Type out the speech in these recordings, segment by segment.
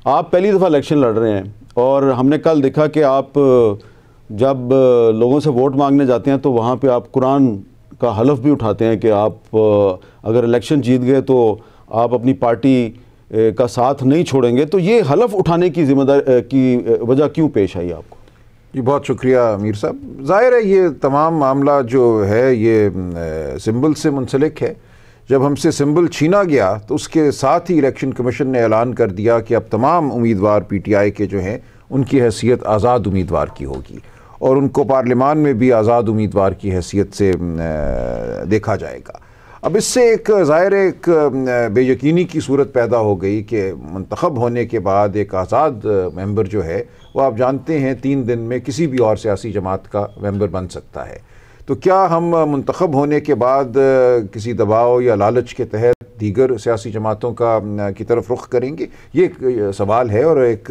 आप पहली दफ़ा इलेक्शन लड़ रहे हैं और हमने कल देखा कि आप जब लोगों से वोट मांगने जाते हैं तो वहाँ पे आप कुरान का हलफ भी उठाते हैं कि आप अगर इलेक्शन जीत गए तो आप अपनी पार्टी का साथ नहीं छोड़ेंगे। तो ये हलफ उठाने की जिम्मेदारी की वजह क्यों पेश आई आपको? जी बहुत शुक्रिया अमीर साहब। ज़ाहिर है ये तमाम मामला जो है ये सिंबल से मुंसलिक है। जब हमसे सिंबल छीना गया तो उसके साथ ही इलेक्शन कमीशन ने ऐलान कर दिया कि अब तमाम उम्मीदवार पीटीआई के जो हैं उनकी हैसियत आज़ाद उम्मीदवार की होगी और उनको पार्लियामान में भी आज़ाद उम्मीदवार की हैसियत से देखा जाएगा। अब इससे एक ज़ाहिर एक बेयकीनी की सूरत पैदा हो गई कि मुंतखब होने के बाद एक आज़ाद मेंबर जो है वो आप जानते हैं 3 दिन में किसी भी और सियासी जमात का मेंबर बन सकता है। तो क्या हम मुंतखब होने के बाद किसी दबाव या लालच के तहत दीगर सियासी जमातों की तरफ रुख करेंगे? ये एक सवाल है और एक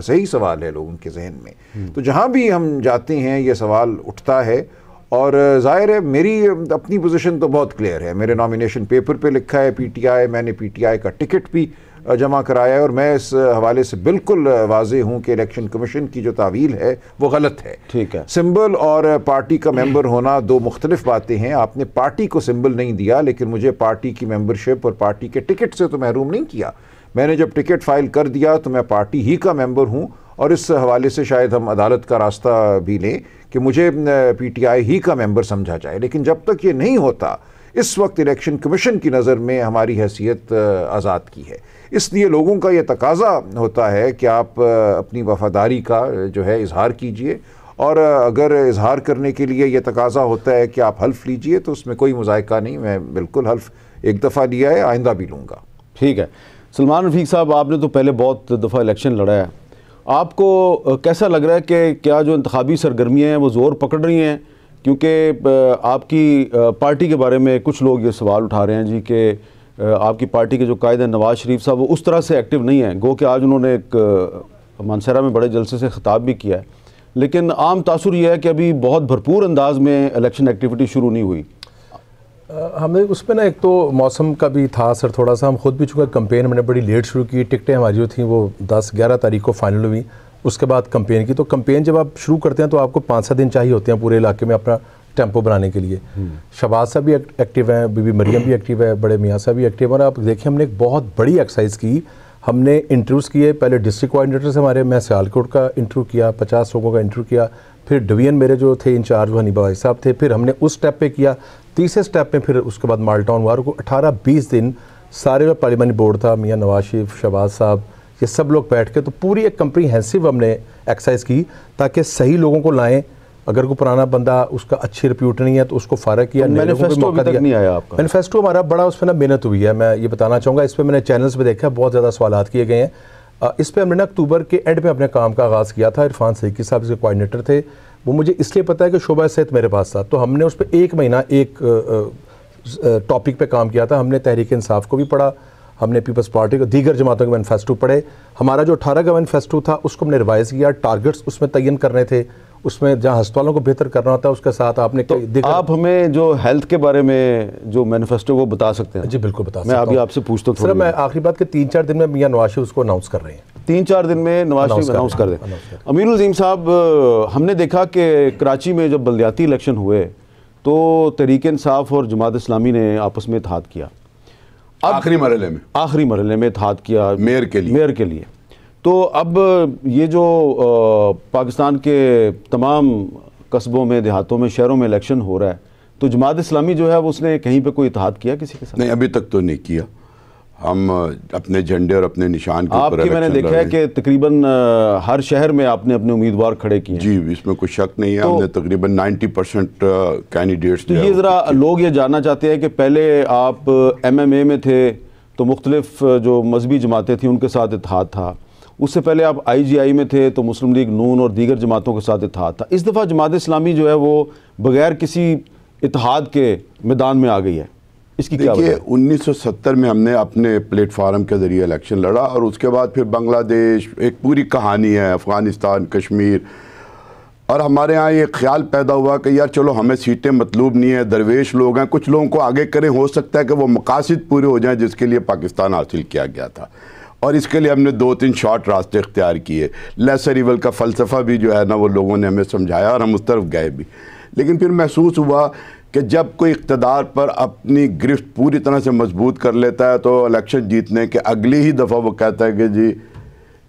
सही सवाल है लोगों के जहन में। तो जहाँ भी हम जाते हैं ये सवाल उठता है और ज़ाहिर है मेरी अपनी पोजीशन तो बहुत क्लियर है। मेरे नॉमिनेशन पेपर पे लिखा है पीटीआई, मैंने पीटीआई का टिकट भी जमा कराया है और मैं इस हवाले से बिल्कुल वाज़े हूँ कि इलेक्शन कमीशन की जो तावील है वो गलत है। ठीक है, सिंबल और पार्टी का मेंबर होना दो मुख्तलिफ बातें हैं। आपने पार्टी को सिंबल नहीं दिया लेकिन मुझे पार्टी की मेंबरशिप और पार्टी के टिकट से तो महरूम नहीं किया। मैंने जब टिकट फाइल कर दिया तो मैं पार्टी ही का मेंबर हूँ और इस हवाले से शायद हम अदालत का रास्ता भी लें कि मुझे पीटीआई ही का मेंबर समझा जाए। लेकिन जब तक ये नहीं होता इस वक्त इलेक्शन कमीशन की नज़र में हमारी हैसियत आज़ाद की है। इसलिए लोगों का ये तकाज़ा होता है कि आप अपनी वफ़ादारी का जो है इजहार कीजिए और अगर इजहार करने के लिए ये तकाज़ा होता है कि आप हल्फ लीजिए तो उसमें कोई मुज़ायका नहीं। मैं बिल्कुल हल्फ एक दफ़ा लिया है, आइंदा भी लूँगा। ठीक है। सलमान रफ़ीक साहब, आपने तो पहले बहुत दफ़ा इलेक्शन लड़ा है, आपको कैसा लग रहा है कि क्या जो इंतखाबी सरगर्मियाँ हैं वो ज़ोर पकड़ रही हैं? क्योंकि आपकी पार्टी के बारे में कुछ लोग ये सवाल उठा रहे हैं जी कि आपकी पार्टी के जो कायद हैं नवाज़ शरीफ साहब वो उस तरह से एक्टिव नहीं हैं। गो कि आज उन्होंने एक मानसरा में बड़े जलसे से ख़िताब भी किया है, लेकिन आम तासुर यह है कि अभी बहुत भरपूर अंदाज में इलेक्शन एक्टिविटी शुरू नहीं हुई। हमें उसमें ना एक तो मौसम का भी था असर थोड़ा सा। हम खुद भी चूँकि कंपेन हमने बड़ी लेट शुरू की, टिकटें हमारी जो थी वो 10-11 तारीख को फाइनल हुई, उसके बाद कंपेन की। तो कंपेन जब आप शुरू करते हैं तो आपको 5-7 दिन चाहिए होते हैं पूरे इलाके में अपना टेम्पो बनाने के लिए। शहबाज साहब भी एक्टिव हैं, बीबी मरियम भी एक्टिव है, बड़े मियाँ साहब भी एक्टिव हैं। और आप देखिए हमने एक बहुत बड़ी एक्सरसाइज की। हमने इंटरव्यूज़ किए, पहले डिस्ट्रिक्ट कोऑर्डिनेटर से हमारे, मैं सियालकोट का इंटरव्यू किया, 50 लोगों का इंटरव्यू किया, फिर डिवीजन मेरे जो थे इंचार्ज वो हनीबा भाई साहब थे, फिर हमने उस स्टेप पे किया, तीसरे स्टेप में फिर उसके बाद माल्टाउन हुआ। 18-20 दिन सारे जो पार्लियामानी बोर्ड था, मियाँ नवाज शरीफ, शहबाज साहब, ये सब लोग बैठ के तो पूरी एक कम्प्रीहेंसिव हमने एक्सरसाइज की ताकि सही लोगों को लाएं। अगर कोई पुराना बंदा उसका अच्छी रिप्यूट नहीं है तो उसको फारग किया। मैनिफेस्टो अभी तक नहीं आया आपका? मैनिफेस्टो हमारा बड़ा उस पर ना मेहनत हुई है, मैं ये बताना चाहूँगा। इस पर मैंने चैनल्स पे देखा, बहुत ज़्यादा सवाल किए गए हैं। इस पर हमने ना अक्टूबर के एंड में अपने काम का आगाज़ किया था। इरफान सईकी साहब इसके कोऑर्डिनेटर थे, वो मुझे इसलिए पता है कि शोबा सेहत मेरे पास था, तो हमने उस पर 1 महीना एक टॉपिक पे काम किया था। हमने तहरीक इंसाफ को भी पढ़ा, हमने पीपल्स पार्टी को, दीगर जमातों के मैनिफेस्टो पढ़े। हमारा जो 18 का मैनिफेस्टो था उसको हमने रिवाइज़ किया, टारगेट्स उसमें तयन करने थे, उसमें जहाँ अस्पतालों को बेहतर करना होता है उसके साथ आपने तो आप हमें जो हेल्थ के बारे में जो मैनिफेस्टो वो बता सकते हैं? जी बिल्कुल बता सकता हूं। मैं अभी आपसे पूछता हूँ सर, मैं आखिरी बात के 3-4 दिन में मियाँ नवाज शरीफ उसको अनाउंस कर रहे हैं। 3-4 दिन में नवाज शरीफ अनाउंस कर दें। अमीरुल अज़ीम साहब, हमने देखा कि कराची में जब बल्दियाती इलेक्शन हुए तो तहरीक इंसाफ और जमात इस्लामी ने आपस में इत्तेहाद किया, आखिरी मरहले में इत्तेहाद किया मेयर के लिए। तो अब ये जो पाकिस्तान के तमाम कस्बों में, देहातों में, शहरों में इलेक्शन हो रहा है, तो जमात इस्लामी जो है वो उसने कहीं पे कोई इत्तेहाद किया किसी के साथ? नहीं, अभी तक तो नहीं किया। हम अपने झंडे और अपने निशान के ऊपर मैंने देखा है कि तकरीबन हर शहर में आपने अपने उम्मीदवार खड़े किए हैं। जी, इसमें कोई शक नहीं है। हमने तकरीबन 90% कैंडिडेट्स। तो ये ज़रा लोग ये जानना चाहते हैं कि पहले आप MMA में थे तो मुख्तलिफ जो मजहबी जमातें थी उनके साथ इत्तेहाद था, उससे पहले आप IGI में थे तो मुस्लिम लीग नून और दीगर जमातों के साथ इत्तेहाद था। इस दफ़ा जमात इस्लामी जो है वो बग़ैर किसी इत्तेहाद के मैदान में आ गई है, इसकी क्या वजह है? 1970 में हमने अपने प्लेटफार्म के ज़रिए इलेक्शन लड़ा और उसके बाद फिर बांग्लादेश, एक पूरी कहानी है, अफ़गानिस्तान, कश्मीर, और हमारे यहाँ ये ख्याल पैदा हुआ कि यार चलो हमें सीटें मतलूब नहीं है, दरवेश लोग हैं, कुछ लोगों को आगे करें, हो सकता है कि वो मकासद पूरे हो जाएं जिसके लिए पाकिस्तान हासिल किया गया था। और इसके लिए हमने 2-3 शॉर्ट रास्ते इख्तियार किए। लेसर इवल का फ़लसफ़ा भी जो है ना वो लोगों ने हमें समझाया और हम उस तरफ गए भी। लेकिन फिर महसूस हुआ कि जब कोई इक़्तिदार पर अपनी गिरफ्त पूरी तरह से मजबूत कर लेता है तो इलेक्शन जीतने के अगली ही दफ़ा वो कहता है कि जी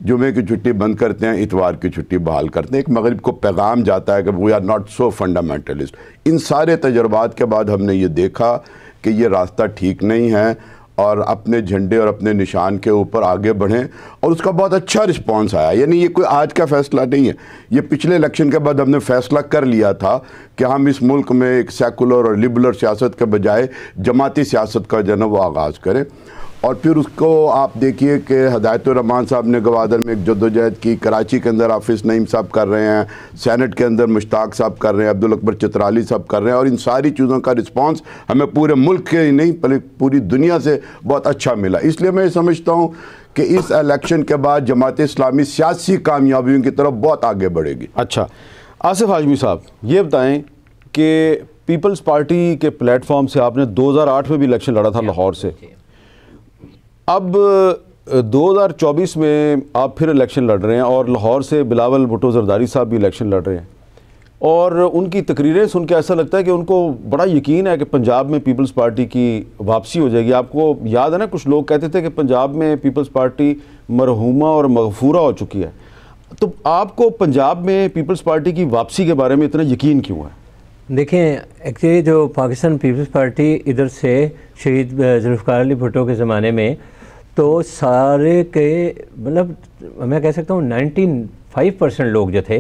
जुमे की छुट्टी बंद करते हैं, इतवार की छुट्टी बहाल करते हैं। एक मगरिब को पैगाम जाता है कि we are not so fundamentalist. इन सारे तजर्बात के बाद हमने ये देखा कि ये रास्ता ठीक नहीं है और अपने झंडे और अपने निशान के ऊपर आगे बढ़ें, और उसका बहुत अच्छा रिस्पांस आया। यानी ये कोई आज का फ़ैसला नहीं है, ये पिछले इलेक्शन के बाद हमने फ़ैसला कर लिया था कि हम इस मुल्क में एक सेकुलर और लिबरल सियासत के बजाय जमाती सियासत का जो है वो आगाज़ करें। और फिर उसको आप देखिए कि हिदायतुर्रहमान साहब ने गवादर में एक जद्दोजहद की, कराची के अंदर हाफिज़ नईम साहब कर रहे हैं, सेनेट के अंदर मुश्ताक साहब कर रहे हैं, अब्दुल अकबर चित्राली साहब कर रहे हैं, और इन सारी चीज़ों का रिस्पांस हमें पूरे मुल्क के ही नहीं बल्कि पूरी दुनिया से बहुत अच्छा मिला। इसलिए मैं समझता हूँ कि इस इलेक्शन के बाद जमात इस्लामी सियासी कामयाबियों की तरफ बहुत आगे बढ़ेगी। अच्छा, आसिफ हाशमी साहब ये बताएं कि पीपल्स पार्टी के प्लेटफॉर्म से आपने 2008 में भी इलेक्शन लड़ा था लाहौर से, अब 2024 में आप फिर इलेक्शन लड़ रहे हैं और लाहौर से बिलावल भुट्टो जरदारी साहब भी इलेक्शन लड़ रहे हैं, और उनकी तकरीरें सुन के ऐसा लगता है कि उनको बड़ा यकीन है कि पंजाब में पीपल्स पार्टी की वापसी हो जाएगी। आपको याद है ना, कुछ लोग कहते थे कि पंजाब में पीपल्स पार्टी मरहूमा और मगफूरा हो चुकी है, तो आपको पंजाब में पीपल्स पार्टी की वापसी के बारे में इतना यकीन क्यों है? देखें, एक्चुअली जो पाकिस्तान पीपल्स पार्टी इधर से शहीद जुल्फ़िकार अली भुट्टो के ज़माने में तो सारे के मतलब मैं कह सकता हूँ 95% लोग जो थे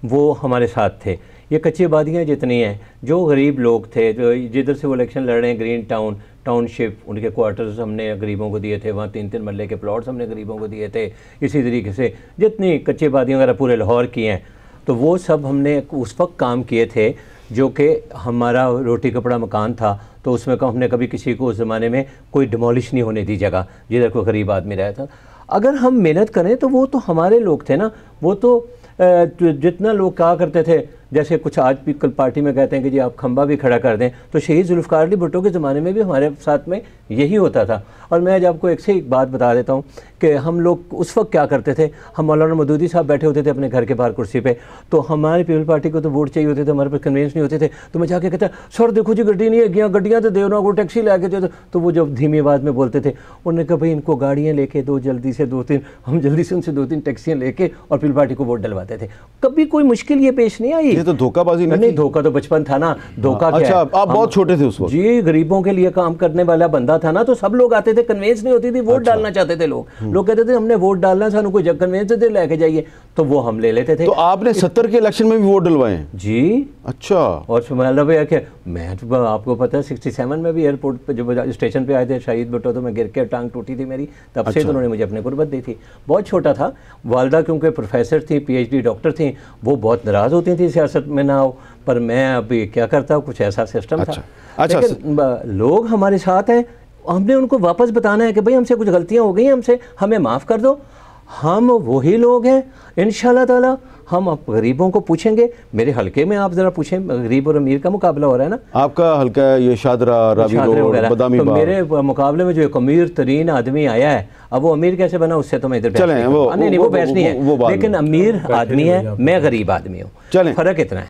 वो हमारे साथ थे। ये कच्ची आबादियाँ जितनी हैं, जो गरीब लोग थे, जो जिधर से वो इलेक्शन लड़ रहे हैं, ग्रीन टाउन टाउनशिप, उनके क्वार्टर्स हमने गरीबों को दिए थे, वहाँ 3-3 मरले के प्लॉट्स हमने गरीबों को दिए थे। इसी तरीके से जितनी कच्ची आबादियाँ वगैरह पूरे लाहौर की हैं, तो वो सब हमने उस वक्त काम किए थे जो कि हमारा रोटी कपड़ा मकान था, तो उसमें हमने कभी किसी को उस ज़माने में कोई डिमोलिश नहीं होने दी जगह जिधर कोई गरीब आदमी रहा था। अगर हम मेहनत करें तो वो तो हमारे लोग थे ना, वो तो जितना लोग कहा करते थे, जैसे कुछ आज भी कल पार्टी में कहते हैं कि जी आप खंबा भी खड़ा कर दें, तो शहीद जुल्फ़िकार अली भुट्टो के ज़माने में भी हमारे साथ में यही होता था। और मैं आज आपको एक से एक बात बता देता हूँ कि हम लोग उस वक्त क्या करते थे, हम मौलाना मदूदी साहब बैठे होते थे अपने घर के बाहर कुर्सी पे, तो हमारी पीपल पार्टी को तो वोट चाहिए होते थे, हमारे पास कन्वेंस नहीं होते थे, तो मैं जाके कहता सर देखो जी गड्डी नहीं है, गड्डियाँ तो देना, वो टैक्सी ला के दे, तो वो जब धीमी आवाज़ में बोलते थे, उन्होंने कहा भाई इनको गाड़ियाँ लेके दो जल्दी से 2-3, हम जल्दी से उनसे 2-3 टैक्सियाँ लेके और पीपल पार्टी को वोट डलवाते थे। कभी कोई मुश्किल ये पेश नहीं आई। ये तो धोखाबाजी नहीं, धोखा तो बचपन था ना, धोखा क्या अच्छा, है? आप बहुत छोटे थे उस वक्त जी, गरीबों के लिए काम करने वाला बंदा था ना, तो सब लोग आते थे, कन्वेंस नहीं होती थी, वोट डालना चाहते थे लोग, लोग कहते थे हमने वोट डालना, सानू कोई जब कन्वेंस दे लेके जाइए, तो वो हम ले लेते थे। तो आपने 70 के इलेक्शन में भी वोट डलवाए जी? अच्छा। और मतलब है कि मैं तो आपको पता है 67 में भी एयरपोर्ट पे जब स्टेशन पे आए थे शहीद भुट्टो, तो मैं गिर के टांग टूटी थी मेरी, तब से तो उन्होंने मुझे अपने गुर्बत दी थी। बहुत छोटा था, वालदा क्योंकि प्रोफेसर थी, PhD डॉक्टर थी, वो बहुत नाराज़ होती थी सियासत में ना हो, पर मैं अभी क्या करता हूँ, कुछ ऐसा सिस्टम था। लेकिन लोग हमारे साथ हैं, हमने उनको वापस बताना है कि भाई हमसे कुछ गलतियाँ हो गई, हमसे हमें माफ़ कर दो। हम वही लोग हैं इंशाल्लाह ताला। हम अब गरीबों को पूछेंगे, मेरे हलके में आप ज़रा पूछें, गरीब और अमीर का मुकाबला हो रहा है ना। आपका हल्का है ये शादरा, रावी रोड, बदामी तो बाग। मेरे मुकाबले में जो एक अमीर तरीन आदमी आया है, अब वो अमीर कैसे बना उससे तो मैं इधर चलें, नहीं, वो बहस नहीं है, लेकिन अमीर आदमी है, मैं गरीब आदमी हूँ, फ़र्क इतना है।